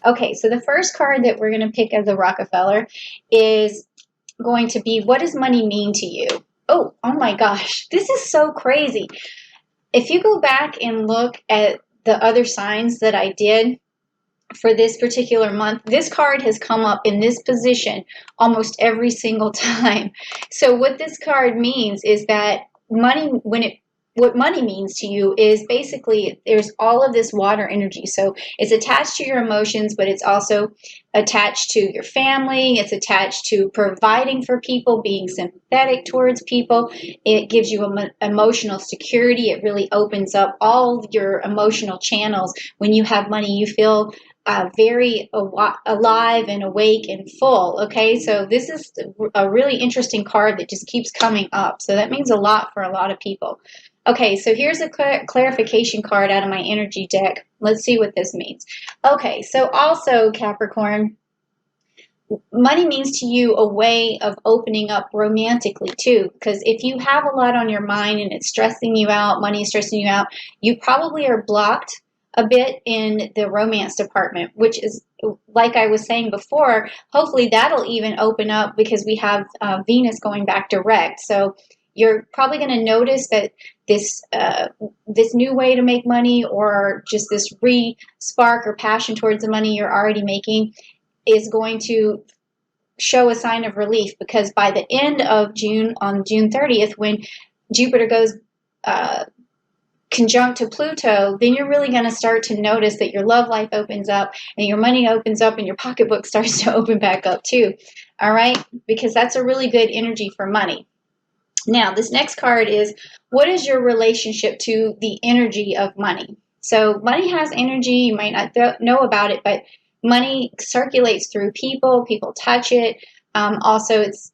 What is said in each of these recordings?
Okay, so the first card that we're going to pick as a Rockefeller is going to be, what does money mean to you? Oh my gosh, this is so crazy. If you go back and look at the other signs that I did for this particular month, this card has come up in this position almost every single time. So what this card means is that money, what money means to you is basically there's all of this water energy. So it's attached to your emotions, but it's also attached to your family. It's attached to providing for people, being sympathetic towards people. It gives you emotional security. It really opens up all your emotional channels. When you have money, you feel very alive and awake and full. Okay, so this is a really interesting card that just keeps coming up. So that means a lot for a lot of people. Okay, so here's a clarification card out of my energy deck. Let's see what this means. Okay, so also Capricorn, money means to you a way of opening up romantically too, because if you have a lot on your mind and it's stressing you out, money is stressing you out, you probably are blocked a bit in the romance department, which is, like I was saying before, hopefully that'll even open up because we have Venus going back direct. So you're probably going to notice that this new way to make money, or just this spark or passion towards the money you're already making, is going to show a sign of relief, because by the end of June, on June 30th, when Jupiter goes conjunct to Pluto, then you're really going to start to notice that your love life opens up and your money opens up and your pocketbook starts to open back up too. All right, because that's a really good energy for money. Now, this next card is, what is your relationship to the energy of money? So money has energy. You might not know about it, but money circulates through people. People touch it. Also, it's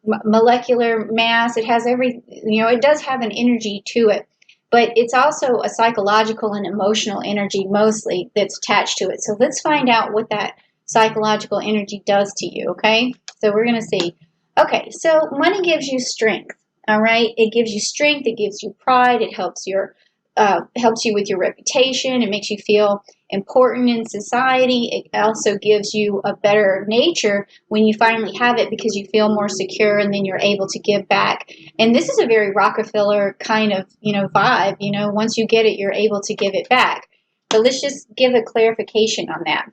molecular mass. It has it does have an energy to it, but it's also a psychological and emotional energy mostly that's attached to it. So let's find out what that psychological energy does to you, okay? So we're going to see. Okay, so money gives you strength, all right? It gives you strength. It gives you pride. It helps you with your reputation. It makes you feel important in society. It also gives you a better nature when you finally have it, because you feel more secure and then you're able to give back. And this is a very Rockefeller kind of, vibe. Once you get it, you're able to give it back. But let's just give a clarification on that.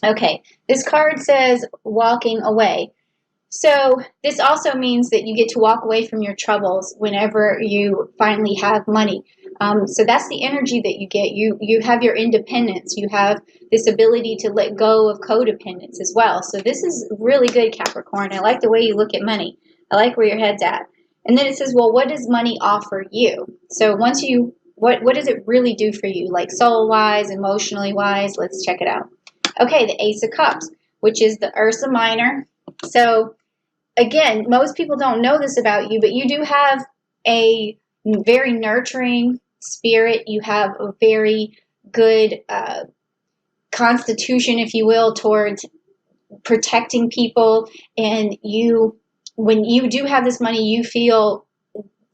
Okay, this card says walking away. So this also means that you get to walk away from your troubles whenever you finally have money. So that's the energy that you get. You have your independence. You have this ability to let go of codependence as well. So this is really good, Capricorn. I like the way you look at money. I like where your head's at. And then it says, well, what does money offer you? So once what does it really do for you? Like soul-wise, emotionally-wise? Let's check it out. Okay, the Ace of Cups, which is the Ursa Minor. So again, most people don't know this about you, but you do have a very nurturing spirit. You have a very good constitution, if you will, towards protecting people. And when you do have this money, you feel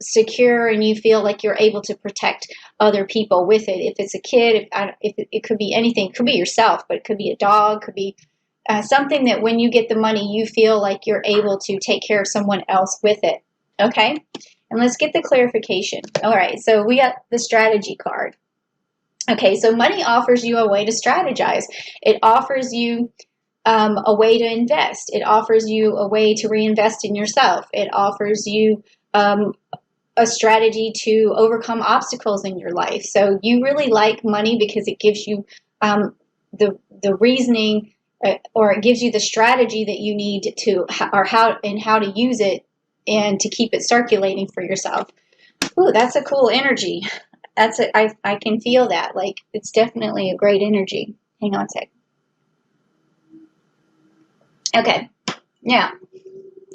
secure and you feel like you're able to protect other people with it. If it's a kid, if it could be anything, it could be yourself, but it could be a dog, could be something that when you get the money, you feel like you're able to take care of someone else with it. Okay? And let's get the clarification. All right, so we got the strategy card. Okay, so money offers you a way to strategize. It offers you a way to invest. It offers you a way to reinvest in yourself. It offers you a strategy to overcome obstacles in your life. So you really like money because it gives you the reasoning, or it gives you the strategy that you need to, or how to use it and to keep it circulating for yourself. Ooh, that's a cool energy. I can feel that. Like, it's definitely a great energy. Hang on a sec. Okay, now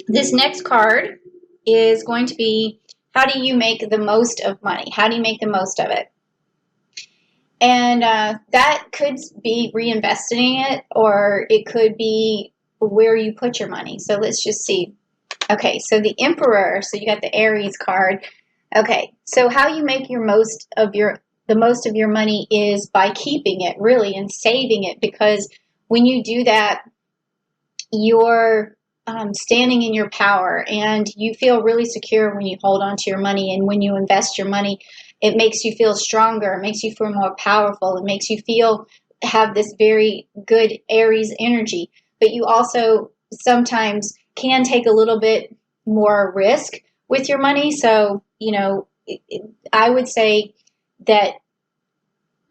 this next card is going to be, how do you make the most of money? How do you make the most of it? And that could be reinvesting it, or it could be where you put your money. So let's just see. Okay, so the Emperor, so you got the Aries card. Okay, so how you make your most of your the most of your money is by keeping it, really, and saving it, because when you do that, you're standing in your power, and you feel really secure when you hold on to your money. And when you invest your money, it makes you feel stronger. It makes you feel more powerful. It makes you feel have this very good Aries energy. But you also sometimes can take a little bit more risk with your money. So, I would say that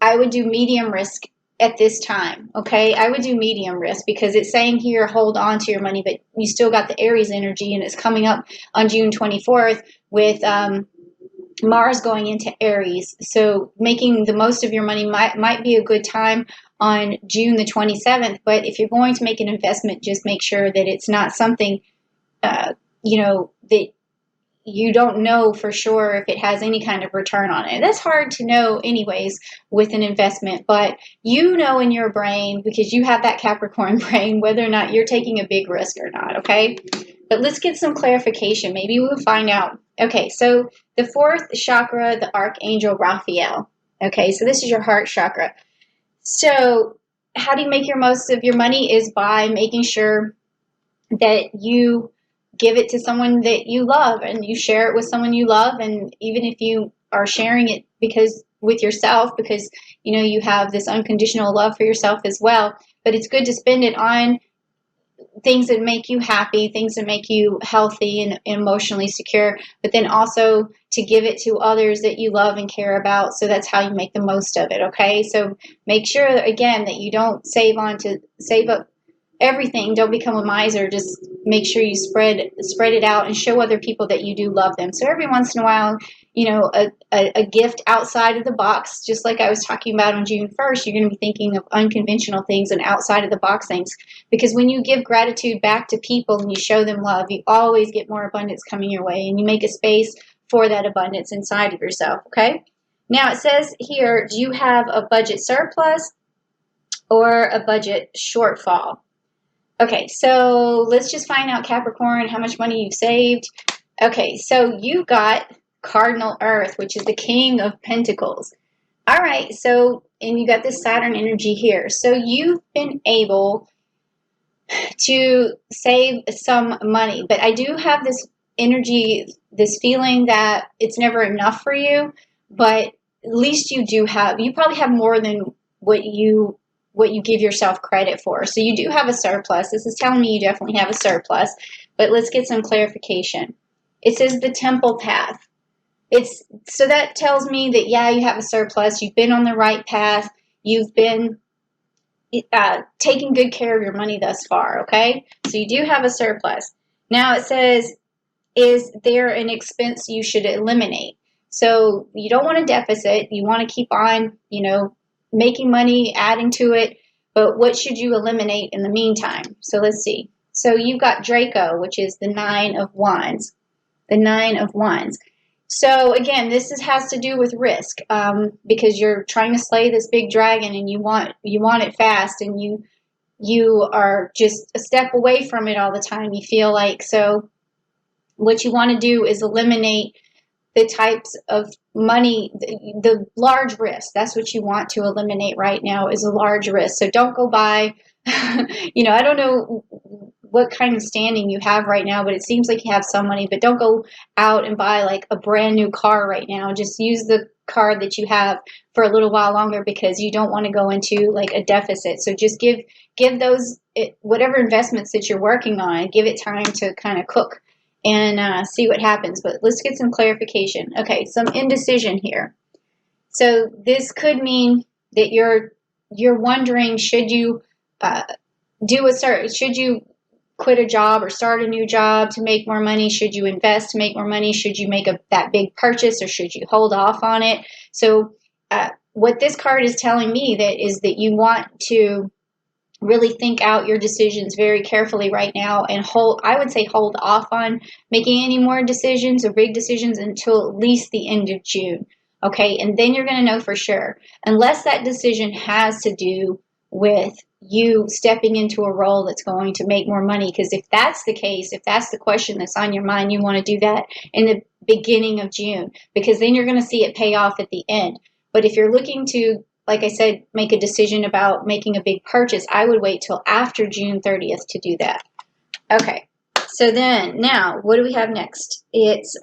I would do medium risk at this time. Okay. I would do medium risk because it's saying here, hold on to your money, but you still got the Aries energy, and it's coming up on June 24th with Mars going into Aries. So making the most of your money might be a good time on June the 27th. But if you're going to make an investment, just make sure that it's not something, that you don't know for sure if it has any kind of return on it. That's hard to know anyways with an investment, but you know in your brain, because you have that Capricorn brain, whether or not you're taking a big risk or not, okay? But let's get some clarification. Maybe we'll find out. Okay, so the fourth chakra, the Archangel Raphael. Okay, so this is your heart chakra. So how do you make your most of your money is by making sure that you give it to someone that you love, and you share it with someone you love. And even if you are sharing it with yourself, because you have this unconditional love for yourself as well, but it's good to spend it on things that make you happy, things that make you healthy and emotionally secure, but then also to give it to others that you love and care about. So that's how you make the most of it. Okay, so make sure again that you don't save up everything. Don't become a miser. Just make sure you spread it out and show other people that you do love them. So every once in a while, a gift outside of the box, just like I was talking about on June 1st, you're going to be thinking of unconventional things and outside of the box things. Because when you give gratitude back to people and you show them love, you always get more abundance coming your way, and you make a space for that abundance inside of yourself. Okay. Now it says here, do you have a budget surplus or a budget shortfall? Okay, so let's just find out, Capricorn, how much money you've saved. Okay, so you got Cardinal Earth, which is the King of Pentacles. All right, so, and you got this Saturn energy here. So you've been able to save some money, but I do have this energy, this feeling that it's never enough for you, but at least you probably have more than what you give yourself credit for. So you do have a surplus. This is telling me you definitely have a surplus, but let's get some clarification. It says the temple path. So that tells me that, yeah, you have a surplus. You've been on the right path. You've been taking good care of your money thus far. Okay. So you do have a surplus. Now it says, is there an expense you should eliminate? So you don't want a deficit. You want to keep on, making money, adding to it, but what should you eliminate in the meantime? So let's see. So you've got Draco, which is the Nine of Wands. The Nine of Wands. So again, this has to do with risk, because you're trying to slay this big dragon, and you want it fast, and you are just a step away from it all the time, you feel like. So what you want to do is eliminate the types of money, the large risk. That's what you want to eliminate right now, is a large risk. So don't go buy, I don't know what kind of standing you have right now, but it seems like you have some money, but don't go out and buy like a brand new car right now. Just use the car that you have for a little while longer, because you don't want to go into like a deficit. So just give those, whatever investments that you're working on, give it time to kind of cook and see what happens. But let's get some clarification. Okay, some indecision here. So this could mean that you're wondering, should you should you quit a job or start a new job to make more money? Should you invest to make more money? Should you make that big purchase, or should you hold off on it? So what this card is telling me is that you want to really think out your decisions very carefully right now, and hold off on making any more decisions or big decisions until at least the end of June. Okay, and then you're going to know for sure, unless that decision has to do with you stepping into a role that's going to make more money. Because if that's the case, if that's the question that's on your mind, you want to do that in the beginning of June, because then you're going to see it pay off at the end. But if you're looking to, like I said, make a decision about making a big purchase, I would wait till after June 30th to do that. Okay, so then now what do we have next? It's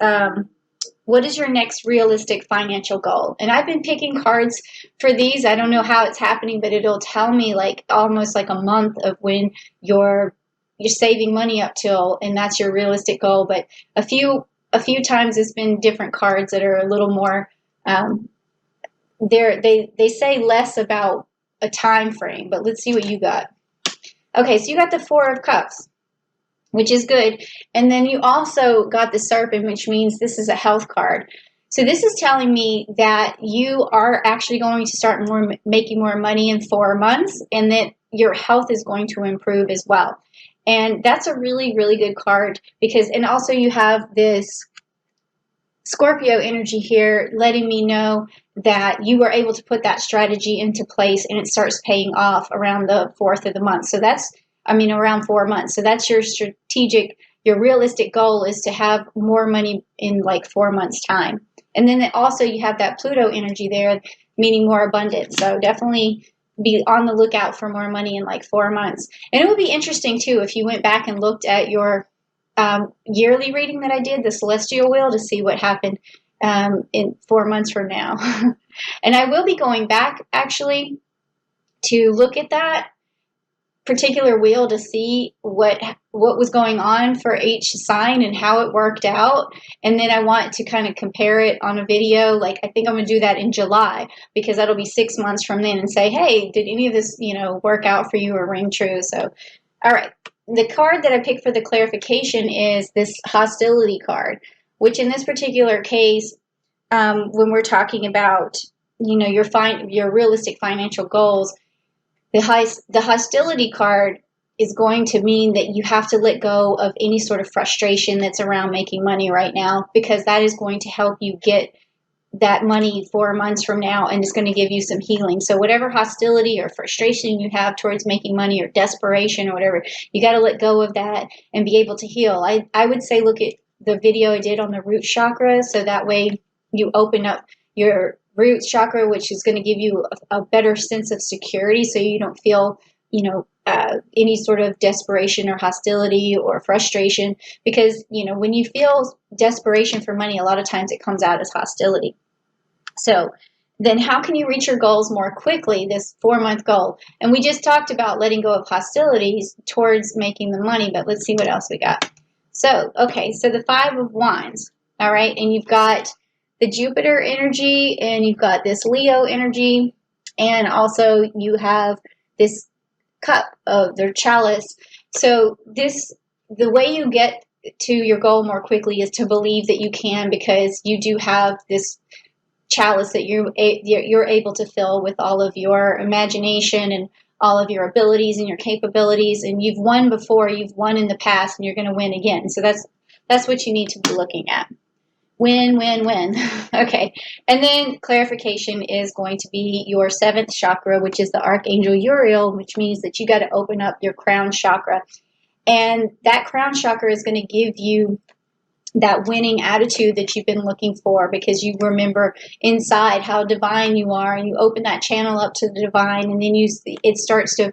what is your next realistic financial goal? And I've been picking cards for these. I don't know how it's happening, but it'll tell me like almost like a month of when you're saving money up till, and that's your realistic goal. But a few times it's been different cards that are a little more they say less about a time frame. But let's see what you got. Okay, so you got the Four of Cups, which is good. And then you also got the Serpent, which means this is a health card. So this is telling me that you are actually going to start making more money in 4 months, and that your health is going to improve as well. And that's a really, really good card because, and also you have this Scorpio energy here letting me know that you were able to put that strategy into place and it starts paying off around the 4th of the month. So that's, around 4 months. So that's your your realistic goal is to have more money in like 4 months time. And then also you have that Pluto energy there, meaning more abundance. So definitely be on the lookout for more money in like 4 months. And it would be interesting too if you went back and looked at your yearly reading that I did, the celestial wheel, to see what happened in 4 months from now. And I will be going back actually to look at that particular wheel to see what was going on for each sign and how it worked out. And then I want to kind of compare it on a video. Like I think I'm going to do that in July because that'll be 6 months from then and say, hey, did any of this, work out for you or ring true? So, all right. The card that I picked for the clarification is this hostility card, which in this particular case, when we're talking about, your realistic financial goals, the hostility card is going to mean that you have to let go of any sort of frustration that's around making money right now, because that is going to help you get that money 4 months from now, and it's going to give you some healing. So whatever hostility or frustration you have towards making money or desperation or whatever, you got to let go of that and be able to heal. I would say look at the video I did on the root chakra, so that way you open up your root chakra, which is going to give you a better sense of security, so you don't feel any sort of desperation or hostility or frustration, because when you feel desperation for money, a lot of times it comes out as hostility. So then how can you reach your goals more quickly, this 4-month goal? And we just talked about letting go of hostilities towards making the money, but let's see what else we got. So, okay, so the 5 of Wands, all right, and you've got the Jupiter energy, and you've got this Leo energy, and also you have this cup of their chalice. So the way you get to your goal more quickly is to believe that you can, because you do have this chalice that you're able to fill with all of your imagination and all of your abilities and your capabilities. And you've won before, you've won in the past, and you're going to win again. So that's what you need to be looking at. Win, win, win. Okay. And then clarification is going to be your 7th chakra, which is the Archangel Uriel, which means that you got to open up your crown chakra. And that crown chakra is going to give you that winning attitude that you've been looking for, because you remember inside how divine you are, and you open that channel up to the divine, and then it starts to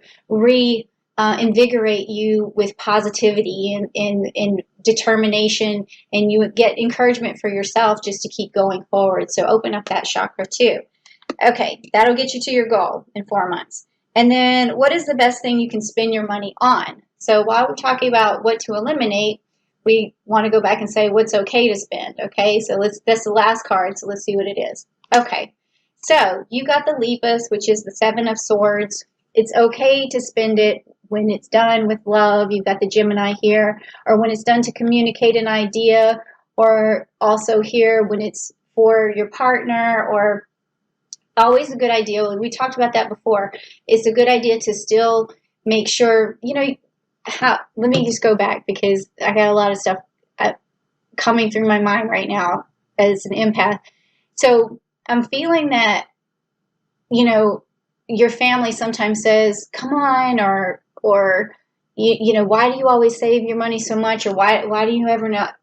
invigorate you with positivity and determination, and you get encouragement for yourself just to keep going forward. So open up that chakra too. Okay, that'll get you to your goal in 4 months. And then what is the best thing you can spend your money on? So while we're talking about what to eliminate, we want to go back and say what's okay to spend. Okay, so that's the last card, so let's see what it is. Okay, so you got the Lepus, which is the 7 of Swords. It's okay to spend it when it's done with love. You've got the Gemini here, or when it's done to communicate an idea, or also here when it's for your partner, or always a good idea. We talked about that before. It's a good idea to still make sure, let me just go back, because I got a lot of stuff coming through my mind right now as an empath. So I'm feeling that, your family sometimes says, come on, or why do you always save your money so much? Or why do you ever not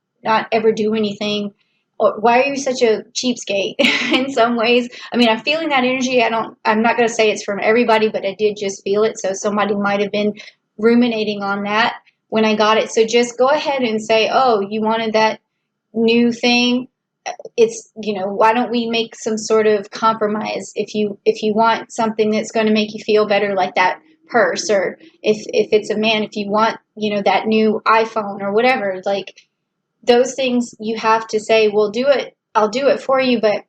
ever do anything? or why are you such a cheapskate in some ways? I mean, I'm feeling that energy. I'm not going to say it's from everybody, but I did just feel it. So somebody might have been ruminating on that when I got it. So just go ahead and say, oh, you wanted that new thing. It's, why don't we make some sort of compromise? If you want something that's going to make you feel better, like that purse, or if it's a man, if you want, that new iPhone or whatever, like those things, you have to say, well, do it. I'll do it for you, but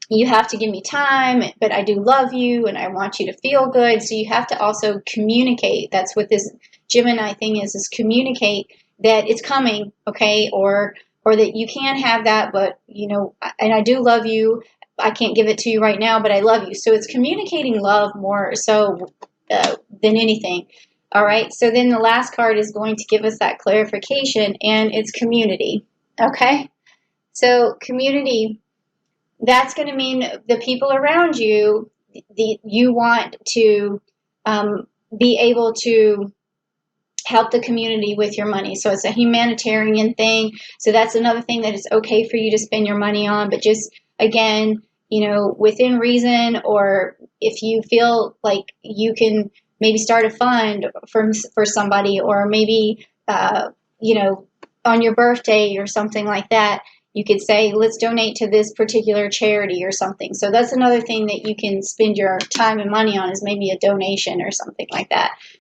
you have to give me time, but I do love you and I want you to feel good. So you have to also communicate. That's what this Gemini thing is communicate that it's coming, okay? Or that you can have that, but, and I do love you. I can't give it to you right now, but I love you. So it's communicating love more so than anything. All right, so then the last card is going to give us that clarification, and it's community, okay? So community, that's going to mean the people around you, you want to be able to help the community with your money. So it's a humanitarian thing. So that's another thing that it's okay for you to spend your money on, but just, again, within reason, or if you feel like you can maybe start a fund for somebody, or maybe, on your birthday or something like that, you could say, let's donate to this particular charity or something. So that's another thing that you can spend your time and money on, is maybe a donation or something like that.